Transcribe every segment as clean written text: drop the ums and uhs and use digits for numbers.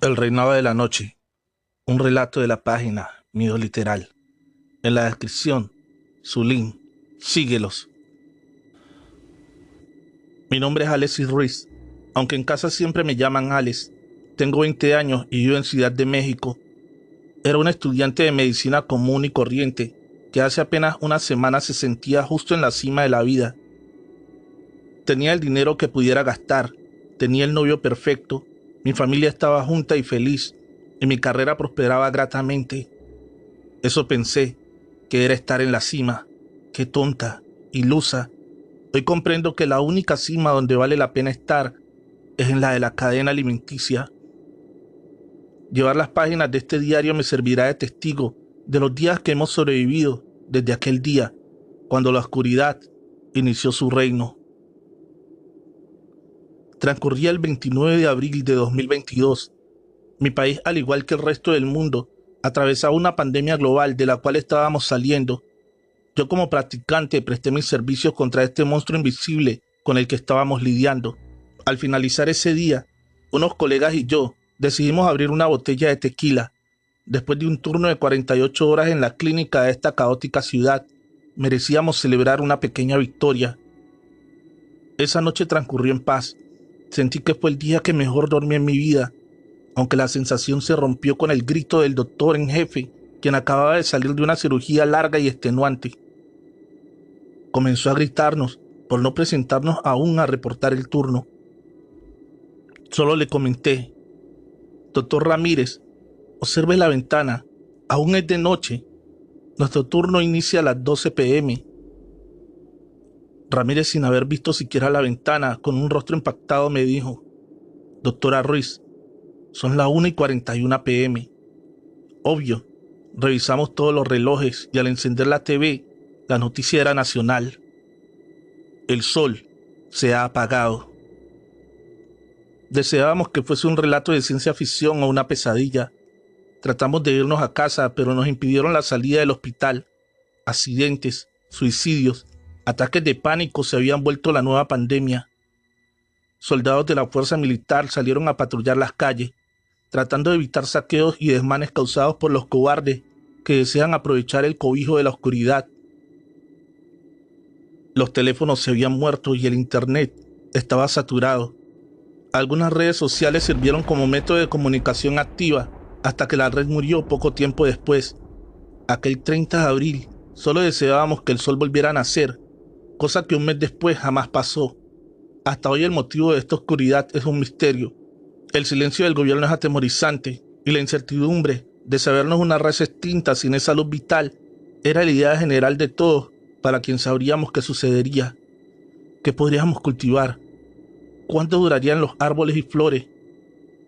El reinado de la noche, un relato de la página Miedo Literal. En la descripción, su link, síguelos. Mi nombre es Alexis Ruiz, aunque en casa siempre me llaman Alex. Tengo 20 años y vivo en Ciudad de México. Era un estudiante de medicina común y corriente que hace apenas una semana se sentía justo en la cima de la vida. Tenía el dinero que pudiera gastar, tenía el novio perfecto, mi familia estaba junta y feliz, y mi carrera prosperaba gratamente. Eso pensé, que era estar en la cima. Qué tonta, ilusa. Hoy comprendo que la única cima donde vale la pena estar es en la de la cadena alimenticia. Llevar las páginas de este diario me servirá de testigo de los días que hemos sobrevivido desde aquel día, cuando la oscuridad inició su reino. Transcurría el 29 de abril de 2022. Mi país, al igual que el resto del mundo, atravesaba una pandemia global de la cual estábamos saliendo. Yo como practicante presté mis servicios contra este monstruo invisible con el que estábamos lidiando. Al finalizar ese día, unos colegas y yo decidimos abrir una botella de tequila. Después de un turno de 48 horas en la clínica de esta caótica ciudad, merecíamos celebrar una pequeña victoria. Esa noche transcurrió en paz. Sentí que fue el día que mejor dormí en mi vida, aunque la sensación se rompió con el grito del doctor en jefe, quien acababa de salir de una cirugía larga y extenuante. Comenzó a gritarnos por no presentarnos aún a reportar el turno. Solo le comenté: doctor Ramírez, observe la ventana, aún es de noche. Nuestro turno inicia a las 12 p.m. Ramírez, sin haber visto siquiera la ventana, con un rostro impactado me dijo: doctora Ruiz, son las 1:41 p.m. Obvio, revisamos todos los relojes y al encender la TV, la noticia era nacional. El sol se ha apagado. Deseábamos que fuese un relato de ciencia ficción o una pesadilla. Tratamos de irnos a casa, pero nos impidieron la salida del hospital. Accidentes, suicidios, ataques de pánico se habían vuelto la nueva pandemia. Soldados de la fuerza militar salieron a patrullar las calles, tratando de evitar saqueos y desmanes causados por los cobardes que desean aprovechar el cobijo de la oscuridad. Los teléfonos se habían muerto y el internet estaba saturado. Algunas redes sociales sirvieron como método de comunicación activa hasta que la red murió poco tiempo después. Aquel 30 de abril solo deseábamos que el sol volviera a nacer, cosa que un mes después jamás pasó. Hasta hoy el motivo de esta oscuridad es un misterio. El silencio del gobierno es atemorizante y la incertidumbre de sabernos una raza extinta sin esa luz vital era la idea general de todos para quien sabríamos qué sucedería, qué podríamos cultivar, cuánto durarían los árboles y flores,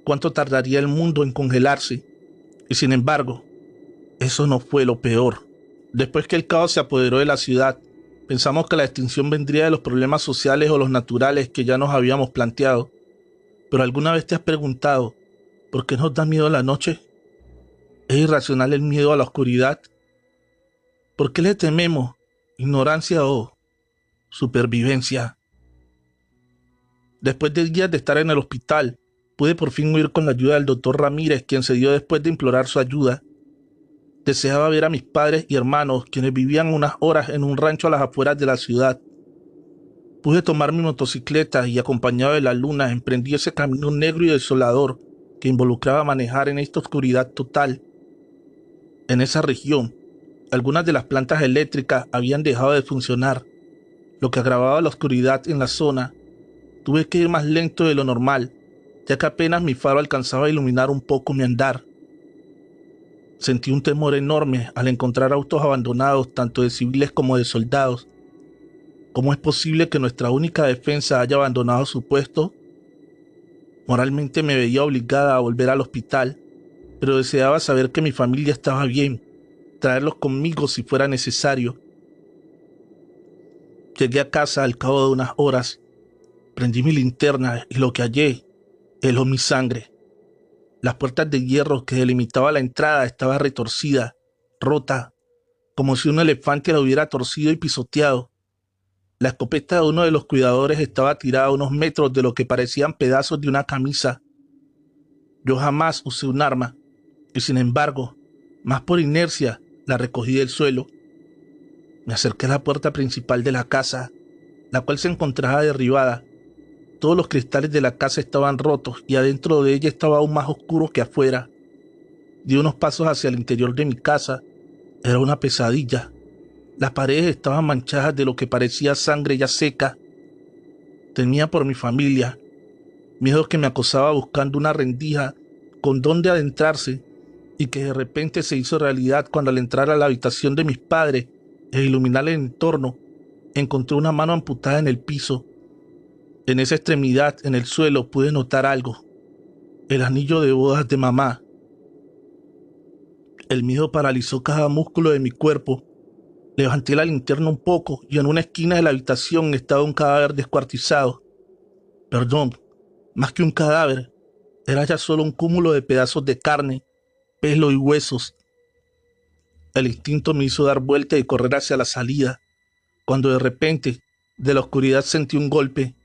cuánto tardaría el mundo en congelarse. Y sin embargo, eso no fue lo peor. Después que el caos se apoderó de la ciudad, pensamos que la extinción vendría de los problemas sociales o los naturales que ya nos habíamos planteado. Pero ¿alguna vez te has preguntado por qué nos da miedo la noche? ¿Es irracional el miedo a la oscuridad? ¿Por qué le tememos? ¿Ignorancia o supervivencia? Después de días de estar en el hospital, pude por fin huir con la ayuda del doctor Ramírez, quien se dio después de implorar su ayuda. Deseaba ver a mis padres y hermanos, quienes vivían unas horas en un rancho a las afueras de la ciudad. Pude tomar mi motocicleta y, acompañado de la luna, emprendí ese camino negro y desolador que involucraba manejar en esta oscuridad total. En esa región, algunas de las plantas eléctricas habían dejado de funcionar, lo que agravaba la oscuridad en la zona. Tuve que ir más lento de lo normal, ya que apenas mi faro alcanzaba a iluminar un poco mi andar. Sentí un temor enorme al encontrar autos abandonados, tanto de civiles como de soldados. ¿Cómo es posible que nuestra única defensa haya abandonado su puesto? Moralmente me veía obligada a volver al hospital, pero deseaba saber que mi familia estaba bien, traerlos conmigo si fuera necesario. Llegué a casa al cabo de unas horas, prendí mi linterna y lo que hallé heló mi sangre. Las puertas de hierro que delimitaban la entrada estaba retorcida, rota, como si un elefante la hubiera torcido y pisoteado. La escopeta de uno de los cuidadores estaba tirada a unos metros de lo que parecían pedazos de una camisa. Yo jamás usé un arma y sin embargo, más por inercia, la recogí del suelo. Me acerqué a la puerta principal de la casa, la cual se encontraba derribada. Todos los cristales de la casa estaban rotos y adentro de ella estaba aún más oscuro que afuera. Di unos pasos hacia el interior de mi casa. Era una pesadilla. Las paredes estaban manchadas de lo que parecía sangre ya seca. Temía por mi familia. Miedo que me acosaba buscando una rendija con donde adentrarse y que de repente se hizo realidad cuando al entrar a la habitación de mis padres e iluminar el entorno, encontré una mano amputada en el piso. En esa extremidad, en el suelo, pude notar algo. El anillo de bodas de mamá. El miedo paralizó cada músculo de mi cuerpo. Levanté la linterna un poco y en una esquina de la habitación estaba un cadáver descuartizado. Perdón, más que un cadáver, era ya solo un cúmulo de pedazos de carne, pelo y huesos. El instinto me hizo dar vuelta y correr hacia la salida, cuando de repente, de la oscuridad sentí un golpe,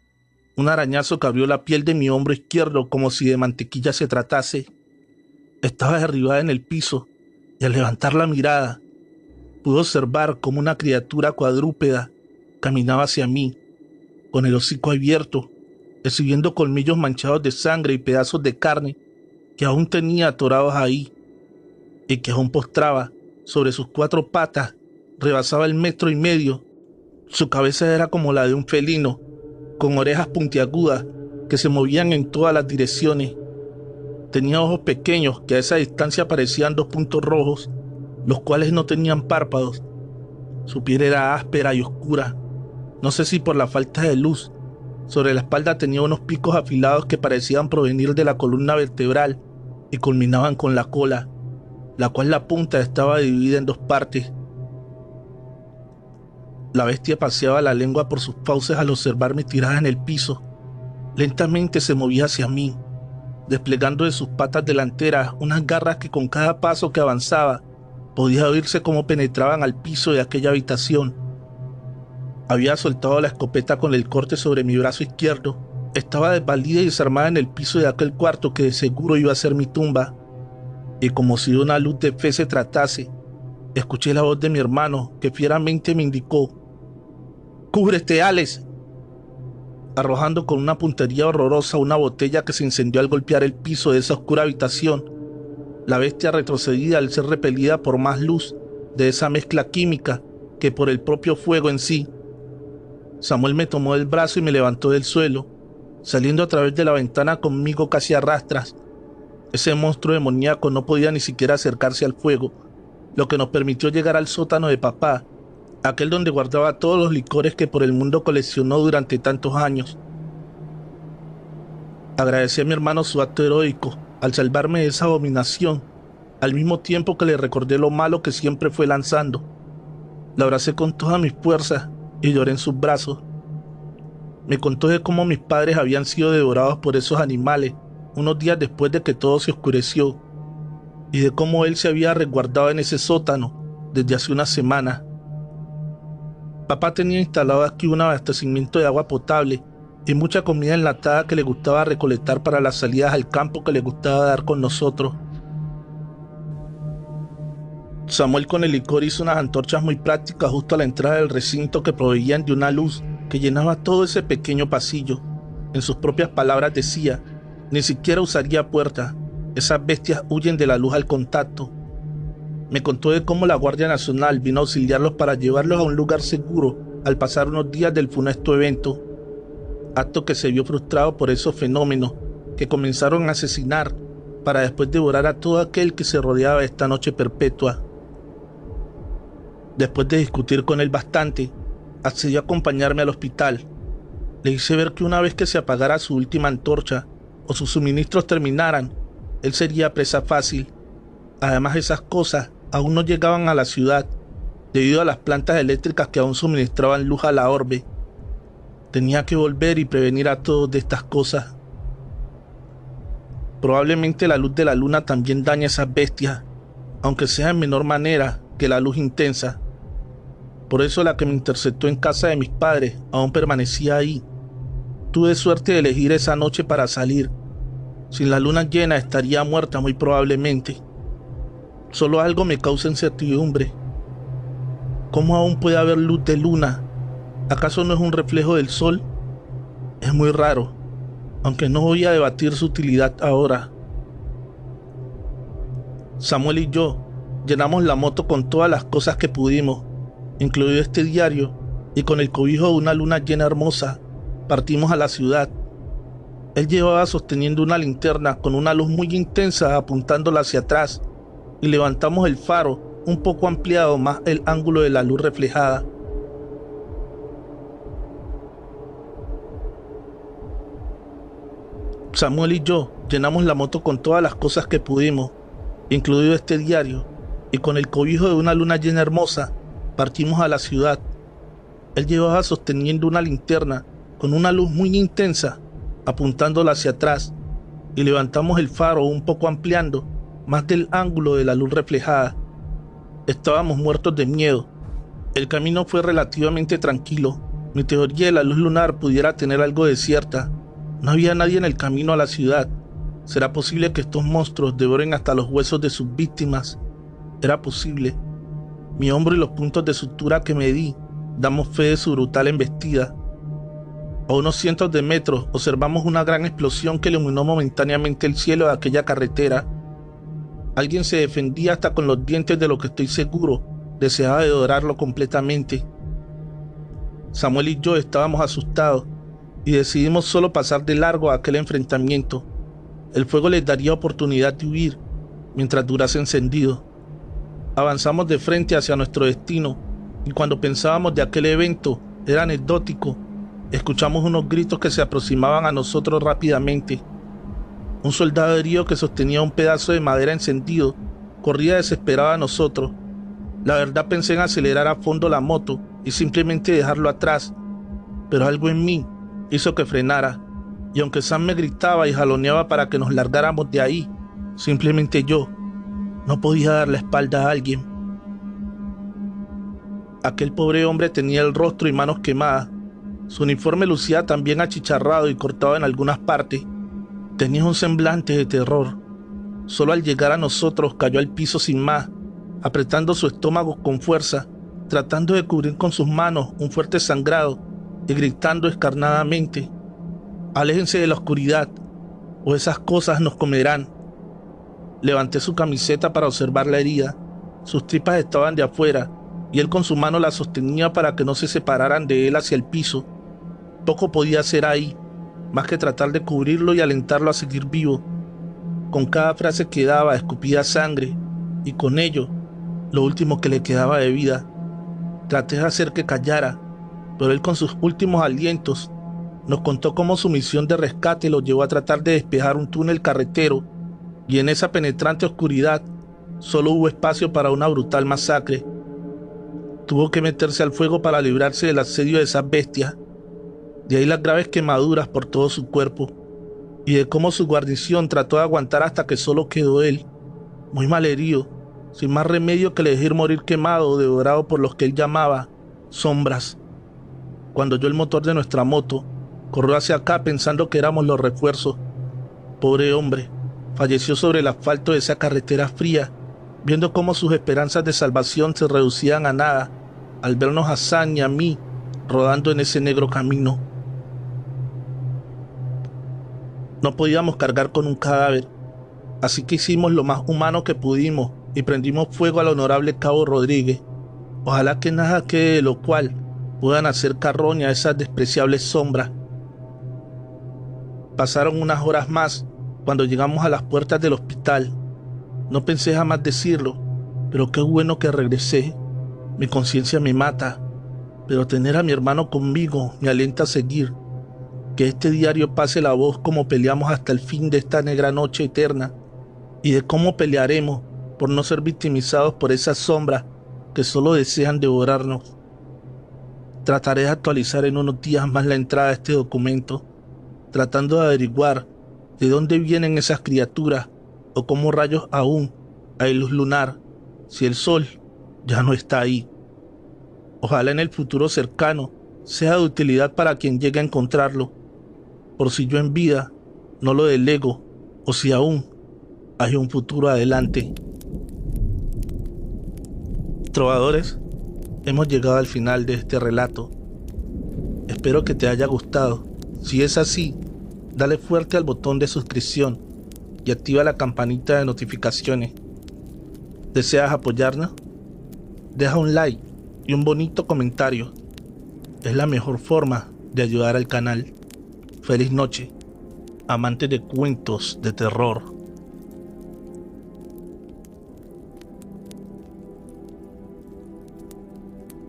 un arañazo que abrió la piel de mi hombro izquierdo como si de mantequilla se tratase. Estaba derribada en el piso y al levantar la mirada, pude observar cómo una criatura cuadrúpeda caminaba hacia mí, con el hocico abierto, exhibiendo colmillos manchados de sangre y pedazos de carne que aún tenía atorados ahí, y que aún postraba sobre sus 4 patas, rebasaba el 1,5 metros. Su cabeza era como la de un felino, con orejas puntiagudas que se movían en todas las direcciones. Tenía ojos pequeños que a esa distancia parecían 2 puntos rojos, los cuales no tenían párpados. Su piel era áspera y oscura, no sé si por la falta de luz. Sobre la espalda tenía unos picos afilados que parecían provenir de la columna vertebral y culminaban con la cola, la cual la punta estaba dividida en 2 partes. La bestia paseaba la lengua por sus fauces al observarme tirada en el piso. Lentamente se movía hacia mí, desplegando de sus patas delanteras unas garras que con cada paso que avanzaba podía oírse cómo penetraban al piso de aquella habitación. Había soltado la escopeta con el corte sobre mi brazo izquierdo. Estaba desvalida y desarmada en el piso de aquel cuarto que de seguro iba a ser mi tumba. Y como si de una luz de fe se tratase, escuché la voz de mi hermano que fieramente me indicó: «¡Cúbrete, Alex!», arrojando con una puntería horrorosa una botella que se incendió al golpear el piso de esa oscura habitación. La bestia retrocedía al ser repelida por más luz de esa mezcla química que por el propio fuego en sí. Samuel me tomó del brazo y me levantó del suelo, saliendo a través de la ventana conmigo casi a rastras. Ese monstruo demoníaco no podía ni siquiera acercarse al fuego, lo que nos permitió llegar al sótano de papá, aquel donde guardaba todos los licores que por el mundo coleccionó durante tantos años. Agradecí a mi hermano su acto heroico al salvarme de esa abominación, al mismo tiempo que le recordé lo malo que siempre fue lanzando. La abracé con todas mis fuerzas y lloré en sus brazos. Me contó de cómo mis padres habían sido devorados por esos animales unos días después de que todo se oscureció, y de cómo él se había resguardado en ese sótano desde hace una semana. Papá tenía instalado aquí un abastecimiento de agua potable y mucha comida enlatada que le gustaba recolectar para las salidas al campo que le gustaba dar con nosotros. Samuel con el licor hizo unas antorchas muy prácticas justo a la entrada del recinto que proveían de una luz que llenaba todo ese pequeño pasillo. En sus propias palabras decía: «Ni siquiera usaría puertas, esas bestias huyen de la luz al contacto». Me contó de cómo la Guardia Nacional vino a auxiliarlos para llevarlos a un lugar seguro al pasar unos días del funesto evento, acto que se vio frustrado por esos fenómenos que comenzaron a asesinar para después devorar a todo aquel que se rodeaba de esta noche perpetua. Después de discutir con él bastante, accedió a acompañarme al hospital. Le hice ver que una vez que se apagara su última antorcha o sus suministros terminaran, él sería presa fácil. Además, esas cosas aún no llegaban a la ciudad debido a las plantas eléctricas que aún suministraban luz a la orbe. Tenía que volver y prevenir a todos de estas cosas. Probablemente la luz de la luna también daña a esas bestias, aunque sea en menor manera que la luz intensa. Por eso la que me interceptó en casa de mis padres aún permanecía ahí. Tuve suerte de elegir esa noche para salir. Sin la luna llena estaría muerta muy probablemente. Solo algo me causa incertidumbre. ¿Cómo aún puede haber luz de luna? ¿Acaso no es un reflejo del sol? Es muy raro, aunque no voy a debatir su utilidad ahora. Samuel y yo llenamos la moto con todas las cosas que pudimos, incluido este diario, y con el cobijo de una luna llena hermosa, partimos a la ciudad. Él llevaba sosteniendo una linterna con una luz muy intensa apuntándola hacia atrás, y levantamos el faro un poco ampliado más el ángulo de la luz reflejada. Samuel y yo llenamos la moto con todas las cosas que pudimos, incluido este diario, y con el cobijo de una luna llena hermosa, partimos a la ciudad. Él llevaba sosteniendo una linterna con una luz muy intensa, apuntándola hacia atrás, y levantamos el faro un poco ampliando más del ángulo de la luz reflejada. Estábamos muertos de miedo. El camino fue relativamente tranquilo. Mi teoría de la luz lunar pudiera tener algo de cierta. No había nadie en el camino a la ciudad. ¿Será posible que estos monstruos devoren hasta los huesos de sus víctimas? Era posible. Mi hombro y los puntos de sutura que me di damos fe de su brutal embestida. A unos cientos de metros observamos una gran explosión que iluminó momentáneamente el cielo de aquella carretera. Alguien se defendía hasta con los dientes, de lo que estoy seguro deseaba devorarlo completamente. Samuel y yo estábamos asustados y decidimos solo pasar de largo a aquel enfrentamiento. El fuego les daría oportunidad de huir mientras durase encendido. Avanzamos de frente hacia nuestro destino, y cuando pensábamos de aquel evento era anecdótico, escuchamos unos gritos que se aproximaban a nosotros rápidamente. Un soldado herido que sostenía un pedazo de madera encendido corría desesperado a nosotros. La verdad, pensé en acelerar a fondo la moto y simplemente dejarlo atrás, pero algo en mí hizo que frenara, y aunque Sam me gritaba y jaloneaba para que nos largáramos de ahí, simplemente yo no podía dar la espalda a alguien. Aquel pobre hombre tenía el rostro y manos quemadas. Su uniforme lucía también achicharrado y cortado en algunas partes. Tenía un semblante de terror. Solo al llegar a nosotros cayó al piso sin más, apretando su estómago con fuerza, tratando de cubrir con sus manos un fuerte sangrado y gritando descarnadamente: «Aléjense de la oscuridad, o esas cosas nos comerán». Levanté su camiseta para observar la herida. Sus tripas estaban de afuera, y él con su mano la sostenía para que no se separaran de él hacia el piso. Poco podía hacer ahí, más que tratar de cubrirlo y alentarlo a seguir vivo. Con cada frase que daba escupía sangre, y con ello, lo último que le quedaba de vida. Traté de hacer que callara, pero él con sus últimos alientos nos contó cómo su misión de rescate lo llevó a tratar de despejar un túnel carretero, y en esa penetrante oscuridad solo hubo espacio para una brutal masacre. Tuvo que meterse al fuego para librarse del asedio de esas bestias. De ahí las graves quemaduras por todo su cuerpo, y de cómo su guarnición trató de aguantar hasta que solo quedó él, muy mal herido, sin más remedio que elegir morir quemado o devorado por los que él llamaba sombras. Cuando oyó el motor de nuestra moto, corrió hacia acá pensando que éramos los refuerzos. Pobre hombre, falleció sobre el asfalto de esa carretera fría, viendo cómo sus esperanzas de salvación se reducían a nada al vernos a Sam y a mí rodando en ese negro camino. No podíamos cargar con un cadáver, así que hicimos lo más humano que pudimos y prendimos fuego al honorable cabo Rodríguez. Ojalá que nada quede de lo cual puedan hacer carroña a esas despreciables sombras. Pasaron unas horas más cuando llegamos a las puertas del hospital. No pensé jamás decirlo, pero qué bueno que regresé. Mi conciencia me mata, pero tener a mi hermano conmigo me alienta a seguir. Que este diario pase la voz cómo peleamos hasta el fin de esta negra noche eterna, y de cómo pelearemos por no ser victimizados por esas sombras que solo desean devorarnos. Trataré de actualizar en unos días más la entrada de este documento, tratando de averiguar de dónde vienen esas criaturas o cómo rayos aún hay luz lunar si el sol ya no está ahí. Ojalá en el futuro cercano sea de utilidad para quien llegue a encontrarlo, por si yo en vida no lo delego o si aún hay un futuro adelante. Trovadores, hemos llegado al final de este relato. Espero que te haya gustado. Si es así, dale fuerte al botón de suscripción y activa la campanita de notificaciones. ¿Deseas apoyarnos? Deja un like y un bonito comentario. Es la mejor forma de ayudar al canal. Feliz noche, amantes de cuentos de terror.